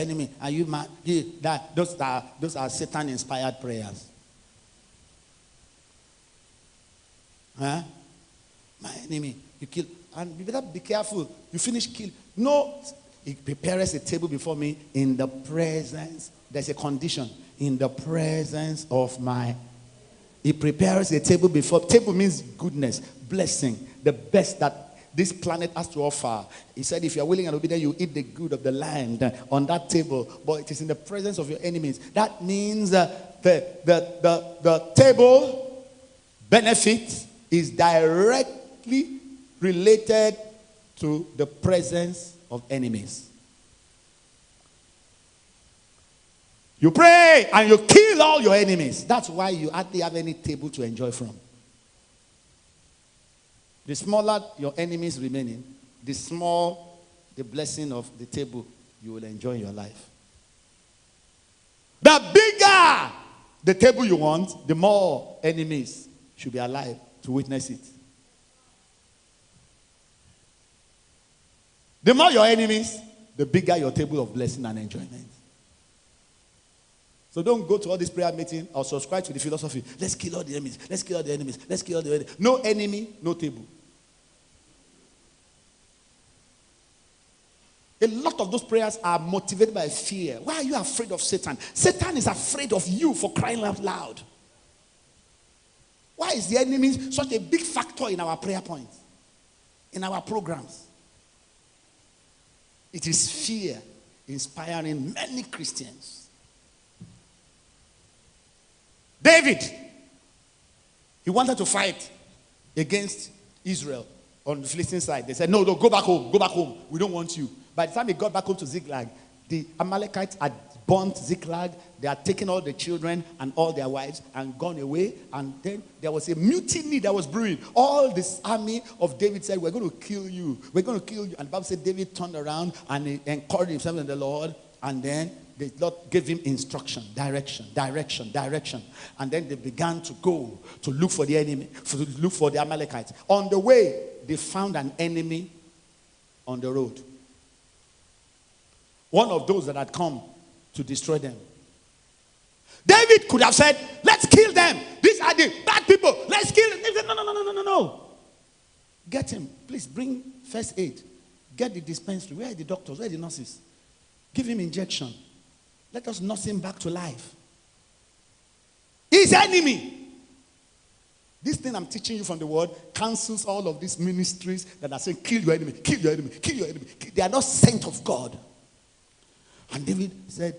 enemy. Are you mad? Those are Satan-inspired prayers. Huh? My enemy, you kill. And you better be careful. You finish kill. No, he prepares a table before me in the presence. There's a condition. In the presence of my. He prepares a table before. Table means goodness, blessing, the best that this planet has to offer. He said, if you are willing and obedient, you eat the good of the land on that table. But it is in the presence of your enemies. That means the table benefit is directly related to the presence of enemies. You pray and you kill all your enemies. That's why you hardly have any table to enjoy from. The smaller your enemies remaining, the small the blessing of the table you will enjoy in your life. The bigger the table you want, the more enemies should be alive to witness it. The more your enemies, the bigger your table of blessing and enjoyment. So don't go to all this prayer meeting or subscribe to the philosophy. Let's kill all the enemies. Let's kill all the enemies. Let's kill all the enemies. No enemy, no table. A lot of those prayers are motivated by fear. Why are you afraid of Satan? Satan is afraid of you, for crying out loud. Why is the enemy such a big factor in our prayer points, in our programs? It is fear inspiring many Christians. David, he wanted to fight against Israel on the Philistine side. They said, no, go back home, go back home. We don't want you. By the time he got back home to Ziklag, the Amalekites had burnt Ziklag. They had taken all the children and all their wives and gone away. And then there was a mutiny that was brewing. All this army of David said, we're going to kill you. We're going to kill you. And the Bible said David turned around and he encouraged himself in the Lord. And then the Lord gave him instruction, direction. And then they began to go to look for the enemy, to look for the Amalekites. On the way, they found an enemy on the road. One of those that had come to destroy them. David could have said, let's kill them. These are the bad people. Let's kill them. They said, no. Get him. Please bring first aid. Get the dispensary. Where are the doctors? Where are the nurses? Give him injection. Let us nurse him back to life. His enemy. This thing I'm teaching you from the word cancels all of these ministries that are saying, kill your enemy, kill your enemy, kill your enemy. They are not sent of God. And David said,